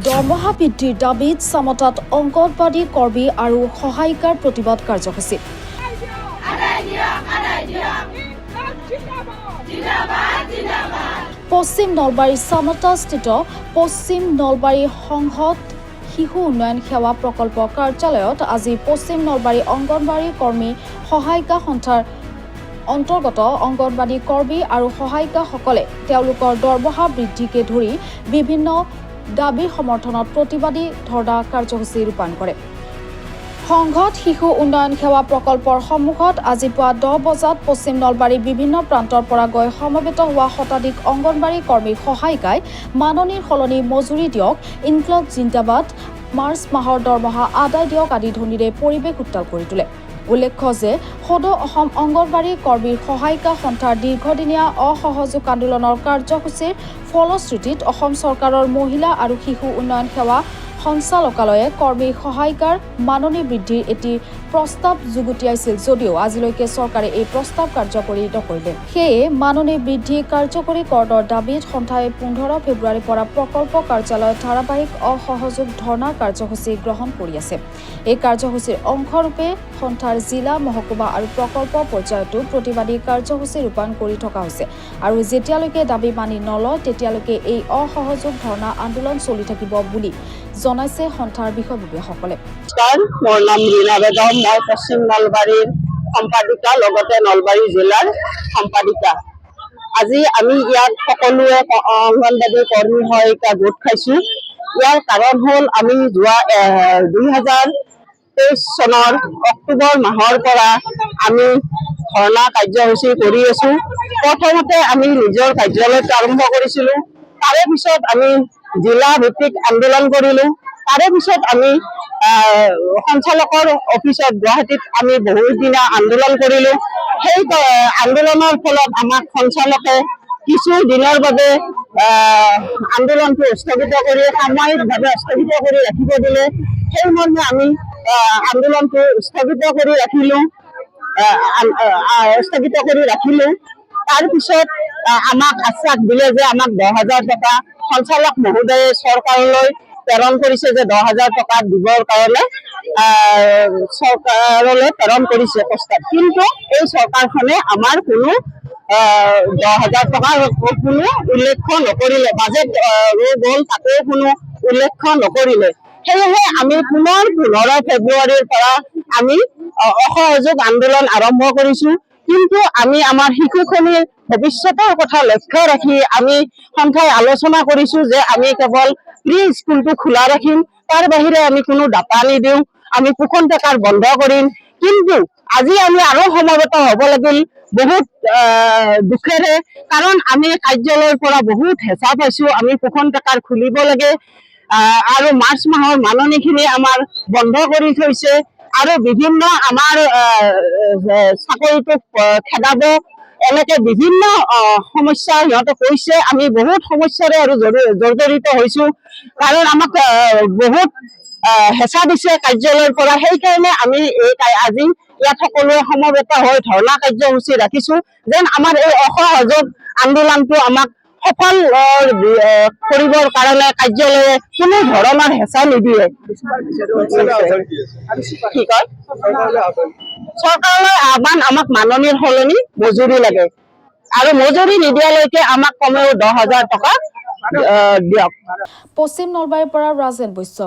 দৰমহা বৃদ্ধিৰ দাবীত চামতাত অংগনবাড়ী কৰ্মী আৰু সহায়িকাৰ প্ৰতিবাদ কাৰ্যসূচী। পশ্চিম নলবাৰী চামতাস্থিত পশ্চিম নলবাৰী সংহত শিশু উন্নয়ন সেৱা প্ৰকল্প কাৰ্যালয়ত আজি পশ্চিম নলবাৰী অংগনবাড়ী কৰ্মী সহায়িকা সন্থাৰ অন্তৰ্গত অংগনবাড়ী কৰ্মী আৰু সহায়িকাসকলে তেওঁলোকৰ দৰমহা বৃদ্ধিকে ধৰি বিভিন্ন দাবীৰ সমৰ্থনত প্ৰতিবাদী ধৰ্ণা কাৰ্যসূচী ৰূপায়ণ কৰে। সংঘত শিশু উন্নয়ন সেৱা প্ৰকল্পৰ সন্মুখত আজি পুৱা 10 বজাত পশ্চিম নলবাৰীৰ বিভিন্ন প্ৰান্তৰ পৰা গৈ সমবেত হোৱা শতাধিক অংগনবাড়ী কৰ্মী সহায়িকাই মাননীৰ সলনি মজুৰি দিয়ক, ইনকলাব জিন্দাবাদ, মাৰ্চ মাহৰ দৰমহা আদায় দিয়ক আদি ধ্বনিৰে পৰিৱেশ উত্তাল কৰি তোলে। উল্লেখ্য যে সদৌ অসম অংগনবাড়ী কৰ্মীৰ সহায়িকা সন্থাৰ দীৰ্ঘদিনীয়া অসহযোগ আন্দোলনৰ কাৰ্যসূচীৰ ফলশ্ৰুতিত অসম চৰকাৰৰ মহিলা আৰু শিশু উন্নয়ন সেৱা সঞ্চালকালয়ে কৰ্মী সহায়িকাৰ মাননী বৃদ্ধিৰ এটি প্ৰস্তাৱ যুগুতিয়াইছিল যদিও আজিলৈকে চৰকাৰে এই প্ৰস্তাৱ কাৰ্যকৰী নকৰিলে। সেয়ে মাননী বৃদ্ধি কাৰ্যকৰী কৰণৰ দাবীত সন্থাই 15 ফেব্ৰুৱাৰীৰ পৰা প্ৰকল্প কাৰ্যালয়ত ধাৰাবাহিক অসহযোগ ধৰ্ণা কাৰ্যসূচী গ্ৰহণ কৰি আছে। এই কাৰ্যসূচীৰ অংশৰূপে সন্থাৰ জিলা, মহকুমা আৰু প্ৰকল্প পৰ্যায়তো প্ৰতিবাদী কাৰ্যসূচী ৰূপায়ণ কৰি থকা হৈছে আৰু যেতিয়ালৈকে দাবী মানি নলয় তেতিয়ালৈকে এই অসহযোগ ধৰ্ণা আন্দোলন চলি থাকিব বুলি জনাইছে সন্থাৰ বিষয়ববীয়াসকলে। মোৰ নাম ৰীনা বেগম, মই পশ্চিম নলবাৰীৰ সম্পাদিকা, লগতে নলবাৰী জিলাৰ সম্পাদিকা। আজি আমি ইয়াত সকলোৱে অংগনবাড়ী কৰ্মী সহায়িকা গোট খাইছো। ইয়াৰ কাৰণ হ'ল আমি যোৱা 2023 চনৰ অক্টোবৰ মাহৰ পৰা আমি ধৰ্ণা কাৰ্যসূচী কৰি আছো। প্ৰথমতে আমি নিজৰ কাৰ্যালয়ত আৰম্ভ কৰিছিলো, তাৰে পিছত আমি জিলা ভিত্তিক আন্দোলন কৰিলো, তাৰে পিছত আমি সঞ্চালকৰ অফিচত গুৱাহাটীত আমি বহুত দিনা আন্দোলন কৰিলো। সেই আন্দোলনৰ ফলত আমাক সঞ্চালকে কিছু দিনৰ বাবে আন্দোলনটো স্থগিত কৰি সাময়িকভাৱে স্থগিত কৰি ৰাখিব দিলে। সেই মৰ্মে আমি আন্দোলনটো স্থগিত কৰি ৰাখিলো। তাৰ পিছত আমাক আশ্বাস দিলে যে আমাক 10,000 টকা সঞ্চালক মহোদয়ে চৰকাৰলৈ প্ৰেৰণ কৰিছে, যে 10,000 টকা দিবৰ কাৰণে চৰকাৰলৈ প্ৰেৰণ কৰিছে প্ৰস্তাৱ। কিন্তু এই চৰকাৰখনে আমাৰ কোনো 10,000 টকাৰ কোনো উল্লেখ নকৰিলে, বাজেট গ'ল তাতেও কোনো উল্লেখ নকৰিলে। সেয়েহে আমি পুনৰ 15 ফেব্ৰুৱাৰীৰ পৰা আমি অসহযোগ আন্দোলন আৰম্ভ কৰিছো। কিন্তু আমি আমাৰ শিশুখিনিৰ ভৱিষ্যতৰ কথা লক্ষ্য ৰাখি আমি সন্থাই আলোচনা কৰিছো যে আমি কেৱল প্ৰি স্কুলটো খোলা ৰাখিম, তাৰ বাহিৰে আমি কোনো ডাটা নিদিওঁ, আমি পোষণ টকাৰ বন্ধ কৰিম। কিন্তু আজি আমি আৰু সমবেত হ'ব লাগিল বহুত দুখেৰে, কাৰণ আমি কাৰ্যালয়ৰ পৰা বহুত হেঁচা পাইছো, আমি পোষণ টকাৰ খুলিব লাগে আৰু মাৰ্চ মাহৰ মাননীখিনি আমাৰ বন্ধ কৰি থৈছে আৰু বিভিন্ন আমাৰ চাকৰিটো খেদাব, এনেকে বিভিন্ন সমস্যা সিহঁতে কৈছে। আমি বহুত সমস্যাৰে আৰু জৰ্জৰিত হৈছো, কাৰণ আমাক বহুত হেঁচা দিছে কাৰ্যালয়ৰ পৰা। সেইকাৰণে আমি আজি ইয়াত সকলোৱে সমবেত হৈ ধৰ্ণা কাৰ্যসূচী ৰাখিছো, যেন আমাৰ এই অসহযোগ আন্দোলনটো আমাক সফল কৰিবৰ কাৰণে কাৰ্যালয়ে কোনো ধৰণৰ হেঁচা নিদিয়ে। কি কয় চৰকাৰলৈ আহ্বান, আমাক মাননীৰ সলনি মজুৰি লাগে আৰু মজুৰি নিদিয়ালৈকে আমাক কমেও 10,000 টকা দিয়ক। পশ্চিম নলবাৰীৰ পৰা ৰাজেন বৈশ্য।